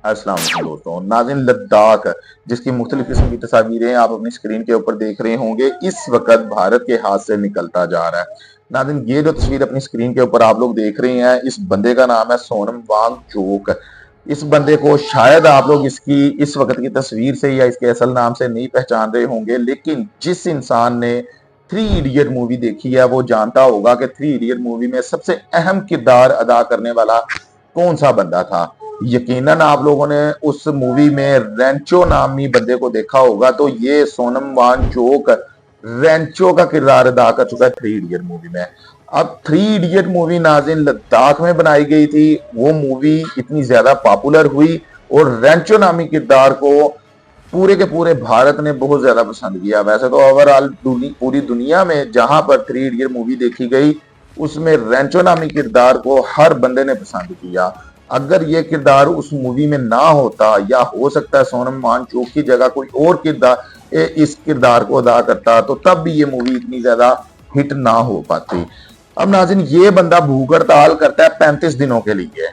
अस्सलाम वालेकुम दोस्तों नाज़रीन। लद्दाख जिसकी मुख्तलिफ किस्म की तस्वीरें आप अपनी स्क्रीन के ऊपर देख रहे होंगे, इस वक्त भारत के हाथ से निकलता जा रहा है। नाज़रीन, ये जो तस्वीर अपनी स्क्रीन के ऊपर आप लोग देख रहे हैं, इस बंदे का नाम है सोनम वांगचुक। इस बंदे को शायद आप लोग इसकी इस वक्त की तस्वीर से या इसके असल नाम से नहीं पहचान रहे होंगे, लेकिन जिस इंसान ने थ्री इडियट मूवी देखी है वो जानता होगा कि थ्री इडियट मूवी में सबसे अहम किरदार अदा करने वाला कौन सा बंदा था। यकीनन आप लोगों ने उस मूवी में रेंचो नामी बंदे को देखा होगा, तो ये सोनम वांगचुक रेंचो का किरदार अदा कर चुका है थ्री इडियट मूवी में। अब थ्री इडियट मूवी नाज़रीन लद्दाख में बनाई गई थी। वो मूवी इतनी ज्यादा पॉपुलर हुई और रेंचो नामी किरदार को पूरे के पूरे भारत ने बहुत ज्यादा पसंद किया। वैसे तो ओवरऑल पूरी दुनिया में जहां पर थ्री इडियट मूवी देखी गई, उसमें रेंचो नामी किरदार को हर बंदे ने पसंद किया। अगर ये किरदार उस मूवी में ना होता, या हो सकता है सोनम वांगचुक की जगह कोई और किरदार इस किरदार को अदा करता, तो तब भी ये मूवी इतनी ज्यादा हिट ना हो पाती। अब नाज़रीन, ये बंदा भूख हड़ताल करता है 35 दिनों के लिए।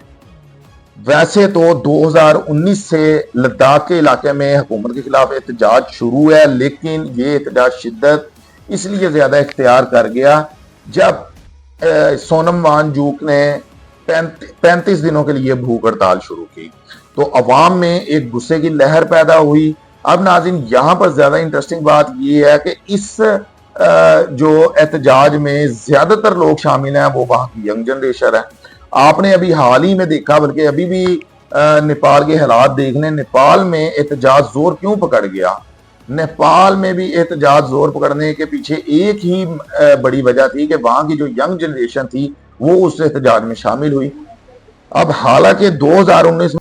वैसे तो 2019 से लद्दाख के इलाके में हुकूमत के खिलाफ एहतजाज शुरू है, लेकिन ये एहतजाज शिद्दत इसलिए ज्यादा इख्तियार कर गया जब सोनम वांगचुक ने 35 दिनों के लिए भूख हड़ताल शुरू की, तो अवाम में एक गुस्से की लहर पैदा हुई। अब नाज़रीन, यहां पर ज्यादा इंटरेस्टिंग बात यह है कि इस जो एहतजाज में ज्यादातर लोग शामिल हैं वो वहां की यंग जनरेशन है। आपने अभी हाल ही में देखा, बल्कि अभी भी नेपाल के हालात देखने, नेपाल में एहतजाज जोर क्यों पकड़ गया। नेपाल में भी एहतजाज जोर पकड़ने के पीछे एक ही बड़ी वजह थी कि वहां की जो यंग जनरेशन थी वो उस एहतजाज में शामिल हुई। अब हालांकि 2019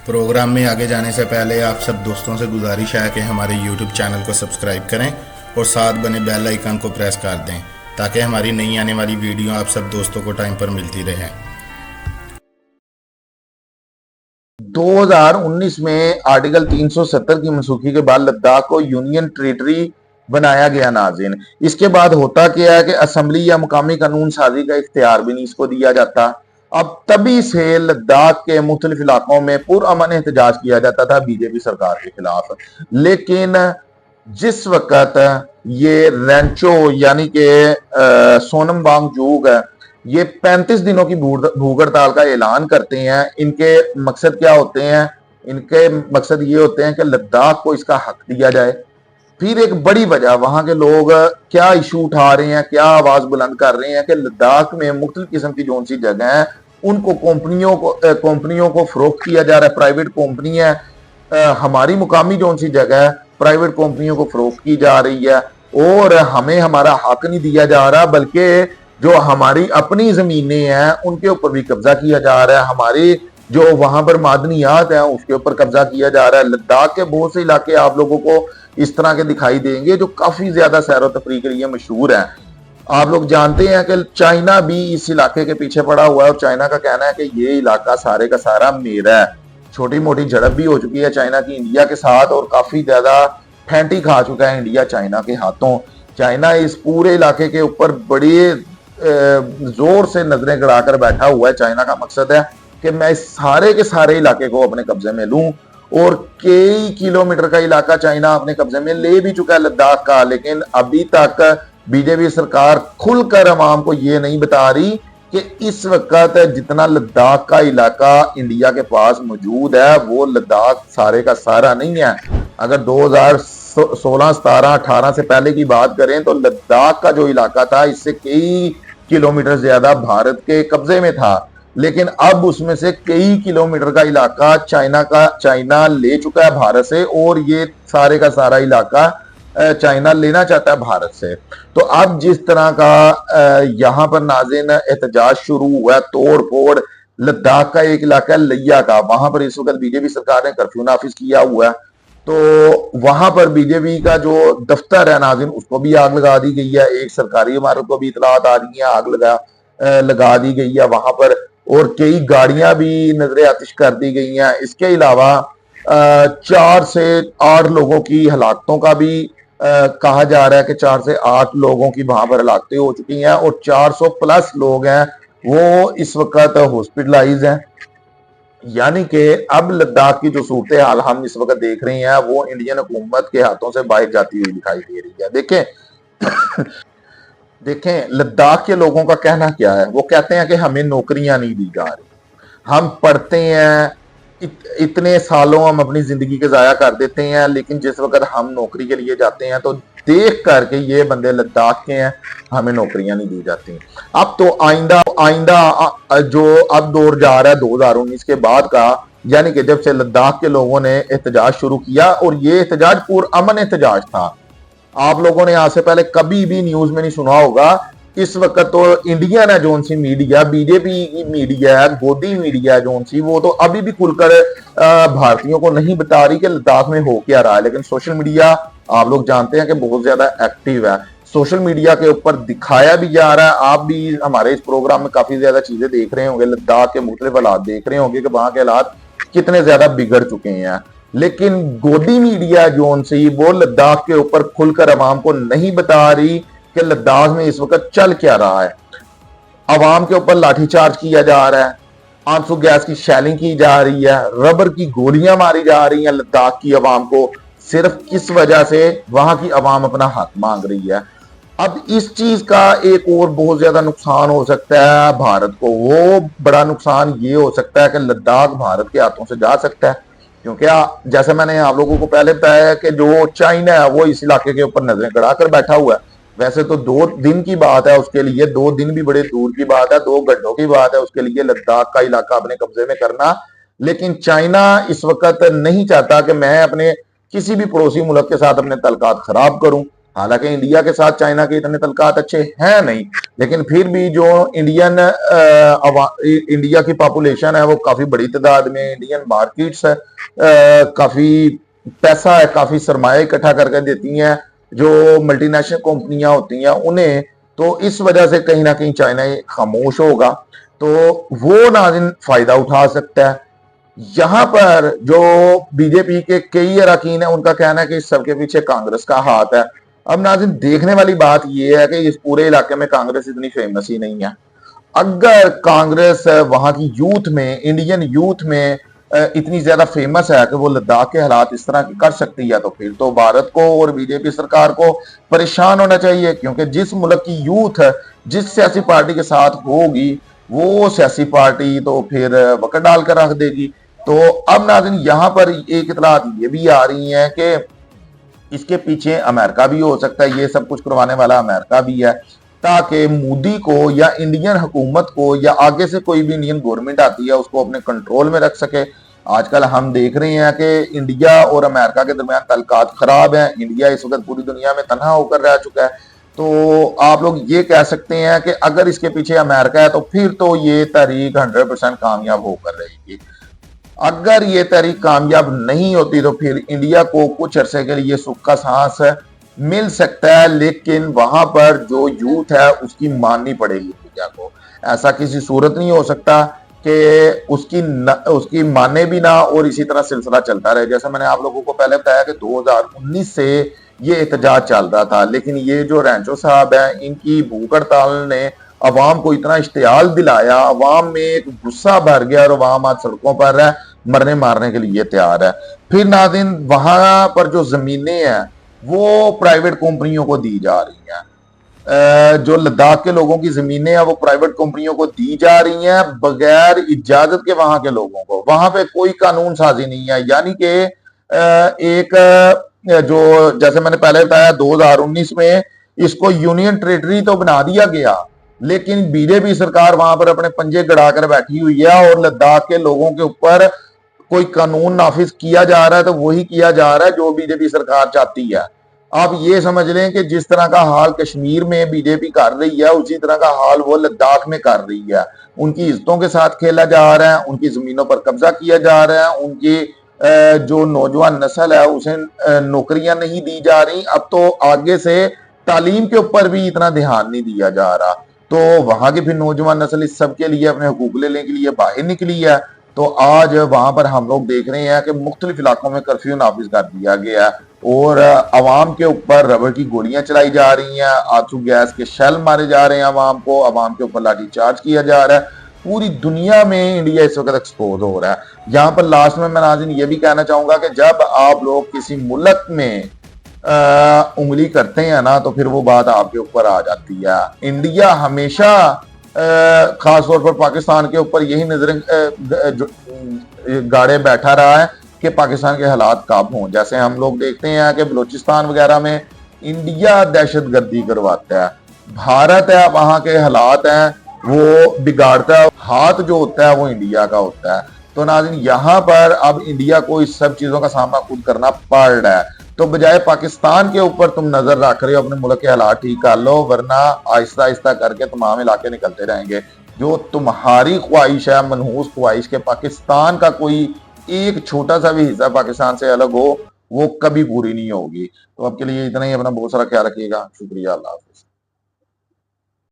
प्रोग्राम में आगे जाने से पहले आप सब दोस्तों से गुजारिश है कि हमारे YouTube चैनल को सब्सक्राइब करें और साथ बने बेल आइकन को प्रेस कर दें, ताकि हमारी नई आने वाली वीडियो आप सब दोस्तों को टाइम पर मिलती रहे। 2019 में आर्टिकल 370 की मनसूखी के बाद लद्दाख को यूनियन टेरिटरी बनाया गया। नाज़रीन, इसके बाद होता क्या है कि असेंबली या मुकामी कानून साजी का इख्तियार भी नहीं इसको दिया जाता। अब तभी से लद्दाख के मुख्तलिफ इलाकों में पुरअमन एहतजाज किया जाता था बीजेपी सरकार के खिलाफ। लेकिन जिस वक्त ये रेंचो यानी कि सोनम वांगचुक ये 35 दिनों की भूख हड़ताल का ऐलान करते हैं, इनके मकसद क्या होते हैं? इनके मकसद ये होते हैं कि लद्दाख को इसका हक दिया जाए। फिर एक बड़ी वजह, वहां के लोग क्या इशू उठा रहे हैं, क्या आवाज बुलंद कर रहे हैं कि लद्दाख में मुख्तलिफ किस्म की जो सी जगह है उनको कंपनियों को फरोख्त किया जा रहा है। प्राइवेट कंपनी है, हमारी मुकामी जो सी जगह है प्राइवेट कंपनियों को फरोख्त की जा रही है, और हमें हमारा हक नहीं दिया जा रहा, बल्कि जो हमारी अपनी जमीनें हैं उनके ऊपर भी कब्जा किया जा रहा है। हमारी जो वहां पर मादनियात है उसके ऊपर कब्जा किया जा रहा है। लद्दाख के बहुत से इलाके आप लोगों को इस तरह के दिखाई देंगे जो काफी ज्यादा सैर व तफरीह के लिए मशहूर है। आप लोग जानते हैं कि चाइना भी इस इलाके के पीछे पड़ा हुआ है, और चाइना का कहना है कि ये इलाका सारे का सारा मेरा है। छोटी मोटी झड़प भी हो चुकी है चाइना की इंडिया के साथ, और काफी ज्यादा फेंटी खा चुका है इंडिया चाइना के हाथों। चाइना इस पूरे इलाके के ऊपर बड़ी जोर से नजरें गड़ाकर बैठा हुआ है। चाइना का मकसद है कि मैं इस सारे के सारे इलाके को अपने कब्जे में लूं, और कई किलोमीटर का इलाका चाइना अपने कब्जे में ले भी चुका है लद्दाख का। लेकिन अभी तक बीजेपी सरकार खुलकर अवाम को ये नहीं बता रही कि इस वक्त जितना लद्दाख का इलाका इंडिया के पास मौजूद है वो लद्दाख सारे का सारा नहीं है। अगर 2016, 17, 18 से पहले की बात करें तो लद्दाख का जो इलाका था इससे कई किलोमीटर ज्यादा भारत के कब्जे में था, लेकिन अब उसमें से कई किलोमीटर का इलाका चाइना ले चुका है भारत से, और ये सारे का सारा इलाका चाइना लेना चाहता है भारत से। तो अब जिस तरह का यहाँ पर नाज़रीन एहतजाज शुरू हुआ है, तोड़ फोड़, लद्दाख का एक इलाका है लिया का, वहां पर इस वक्त बीजेपी सरकार ने कर्फ्यू नाफिज किया हुआ है। तो वहां पर बीजेपी का जो दफ्तर है नाज़रीन उसको भी आग लगा दी गई है। एक सरकारी इमारत को भी इतलात आ रही है आग लगा दी गई है वहां पर, और कई गाड़ियां भी नजरे आतिश कर दी गई हैं। इसके अलावा 4 से 8 लोगों की हलाकतों का भी कहा जा रहा है कि 4 से 8 लोगों की वहां पर हलाकतें हो चुकी हैं, और 400 प्लस लोग हैं वो इस वक्त हॉस्पिटलाइज हैं। यानी कि अब लद्दाख की जो सूरत हाल हम इस वक्त देख रहे हैं वो इंडियन हुकूमत के हाथों से बाहर जाती हुई दिखाई दे रही है। देखें देखें लद्दाख के लोगों का कहना क्या है, वो कहते हैं कि हमें नौकरियां नहीं दी जा रही, हम पढ़ते हैं, इतने सालों हम अपनी जिंदगी के जाया कर देते हैं, लेकिन जिस वक्त हम नौकरी के लिए जाते हैं तो देख करके ये बंदे लद्दाख के हैं, हमें नौकरियां नहीं दी जाती। अब तो आइंदा आइंदा जो अब दौर जा रहा है 2019 के बाद का, यानी कि जब से लद्दाख के लोगों ने एहतजाज शुरू किया, और ये एहतजाज पुरअमन एहतजाज था। आप लोगों ने आज से पहले कभी भी न्यूज में नहीं सुना होगा। इस वक्त तो इंडियन है जोन सी मीडिया, बीजेपी की मीडिया है, गोदी मीडिया है जोन सी, वो तो अभी भी खुलकर भारतीयों को नहीं बता रही कि लद्दाख में हो क्या रहा है। लेकिन सोशल मीडिया आप लोग जानते हैं कि बहुत ज्यादा एक्टिव है, सोशल मीडिया के ऊपर दिखाया भी जा रहा है। आप भी हमारे इस प्रोग्राम में काफी ज्यादा चीजें देख रहे होंगे, लद्दाख के मुख्तलिफ हालात देख रहे होंगे कि वहां के हालात कितने ज्यादा बिगड़ चुके हैं। लेकिन गोदी मीडिया जोन सी वो लद्दाख के ऊपर खुलकर अवाम को नहीं बता रही कि लद्दाख में इस वक्त चल क्या रहा है। अवाम के ऊपर लाठीचार्ज किया जा रहा है, आंसू गैस की शेलिंग की जा रही है, रबर की गोलियां मारी जा रही हैं लद्दाख की अवाम को, सिर्फ किस वजह से वहां की अवाम अपना हक मांग रही है। अब इस चीज का एक और बहुत ज्यादा नुकसान हो सकता है भारत को। वो बड़ा नुकसान ये हो सकता है कि लद्दाख भारत के हाथों से जा सकता है, क्योंकि जैसे मैंने आप लोगों को पहले बताया कि जो चाइना है वो इस इलाके के ऊपर नजरें गड़ाकर बैठा हुआ है। वैसे तो 2 दिन की बात है उसके लिए, 2 दिन भी बड़े दूर की बात है, 2 घंटों की बात है उसके लिए लद्दाख का इलाका अपने कब्जे में करना। लेकिन चाइना इस वक्त नहीं चाहता कि मैं अपने किसी भी पड़ोसी मुल्क के साथ अपने तल्कात खराब करूं। हालांकि इंडिया के साथ चाइना के इतने तल्कात अच्छे हैं नहीं, लेकिन फिर भी जो इंडिया की पॉपुलेशन है वो काफी बड़ी तादाद में, इंडियन मार्केट्स है, काफी पैसा है, काफी सरमाया इकट्ठा करके देती हैं जो मल्टीनेशनल कंपनियां होती हैं उन्हें। तो इस वजह से कहीं ना कहीं चाइना खामोश होगा, तो वो नाज़िन फायदा उठा सकता है। यहां पर जो बीजेपी के कई अरकान है उनका कहना है कि इस सबके पीछे कांग्रेस का हाथ है। अब नाज़िन देखने वाली बात यह है कि इस पूरे इलाके में कांग्रेस इतनी फेमस ही नहीं है। अगर कांग्रेस वहां की यूथ में, इंडियन यूथ में इतनी ज्यादा फेमस है कि वो लद्दाख के हालात इस तरह कर सकती है, तो फिर तो भारत को और बीजेपी सरकार को परेशान होना चाहिए, क्योंकि जिस मुल्क की यूथ जिस सियासी पार्टी के साथ होगी वो सियासी पार्टी तो फिर वकट डाल कर रख देगी। तो अब नाज़रीन यहाँ पर एक इतलात ये भी आ रही है कि इसके पीछे अमेरिका भी हो सकता है, ये सब कुछ करवाने वाला अमेरिका भी है, ताकि मोदी को या इंडियन हुकूमत को या आगे से कोई भी इंडियन गवर्नमेंट आती है उसको अपने कंट्रोल में रख सके। आजकल हम देख रहे हैं कि इंडिया और अमेरिका के दरमियान तल्कात खराब है, इंडिया इस वक्त पूरी दुनिया में तन्हा होकर रह चुका है। तो आप लोग ये कह सकते हैं कि अगर इसके पीछे अमेरिका है तो फिर तो ये तहरीक 100% कामयाब होकर रहेगी। अगर ये तहरीक कामयाब नहीं होती तो फिर इंडिया को कुछ अरसे के लिए सुख का सांस मिल सकता है, लेकिन वहां पर जो यूथ है उसकी माननी पड़ेगी इंडिया को। ऐसा किसी सूरत नहीं हो सकता कि उसकी माने भी ना और इसी तरह सिलसिला चलता रहे। जैसा मैंने आप लोगों को पहले बताया कि 2019 से ये एहतजाज चल रहा था, लेकिन ये जो रैंचो साहब है इनकी भूख हड़ताल ने अवाम को इतना इश्तियाल दिलाया, अवाम में एक गुस्सा भर गया और अवाम आज सड़कों पर है, मरने मारने के लिए तैयार है। फिर नाज़रीन वहां पर जो जमीनें हैं वो प्राइवेट कंपनियों को दी जा रही हैं, जो लद्दाख के लोगों की जमीनें हैं वो प्राइवेट कंपनियों को दी जा रही हैं बगैर इजाजत के। वहां के लोगों को वहां पे कोई कानून साजी नहीं है, यानी कि एक जो जैसे मैंने पहले बताया 2019 में इसको यूनियन टेरिटरी तो बना दिया गया, लेकिन बीजेपी सरकार वहां पर अपने पंजे गड़ाकर बैठी हुई है और लद्दाख के लोगों के ऊपर कोई कानून नाफिज किया जा रहा है तो वही किया जा रहा है जो बीजेपी सरकार चाहती है। आप ये समझ लें कि जिस तरह का हाल कश्मीर में बीजेपी कर रही है उसी तरह का हाल वो लद्दाख में कर रही है। उनकी इज्जतों के साथ खेला जा रहा है, उनकी जमीनों पर कब्जा किया जा रहा है, उनकी जो नौजवान नस्ल है उसे नौकरियां नहीं दी जा रही। अब तो आगे से तालीम के ऊपर भी इतना ध्यान नहीं दिया जा रहा, तो वहां की फिर नौजवान नस्ल इस सब के लिए अपने हुकूक लेने के लिए बाहर निकली है। तो आज वहां पर हम लोग देख रहे हैं कि मुख्तलिफ इलाकों में कर्फ्यू नाफिज कर दिया गया है और अवाम के ऊपर रबर की गोलियां चलाई जा रही हैं, आंसू गैस के शेल मारे जा रहे हैं, अवाम के ऊपर लाठी चार्ज किया जा रहा है। पूरी दुनिया में इंडिया इस वक्त एक्सपोज हो रहा है। यहाँ पर लास्ट में मैं नाज़रीन ये भी कहना चाहूंगा कि जब आप लोग किसी मुल्क में उंगली करते हैं ना, तो फिर वो बात आपके ऊपर आ जाती है। इंडिया हमेशा खास तौर पर पाकिस्तान के ऊपर यही नजर गाड़े बैठा रहा है कि पाकिस्तान के हालात काबू हों। जैसे हम लोग देखते हैं कि बलूचिस्तान वगैरह में इंडिया दहशतगर्दी करवाता है, भारत है वहां के हालात हैं वो बिगाड़ता है, हाथ जो होता है वो इंडिया का होता है। तो नाज़रीन यहाँ पर अब इंडिया को इस सब चीजों का सामना खुद करना पड़ रहा है। तो बजाय पाकिस्तान के ऊपर तुम नजर रख रहे हो, अपने मुल्क के हालात ठीक कर लो, वरना आहिस्ता आहिस्ता करके तमाम इलाके निकलते रहेंगे। जो तुम्हारी ख्वाहिश है, मनहूस ख्वाहिश के पाकिस्तान का कोई एक छोटा सा भी हिस्सा पाकिस्तान से अलग हो, वो कभी पूरी नहीं होगी। तो अब के लिए इतना ही। अपना बहुत सारा ख्याल रखिएगा। शुक्रिया। अल्लाह हाफिज़।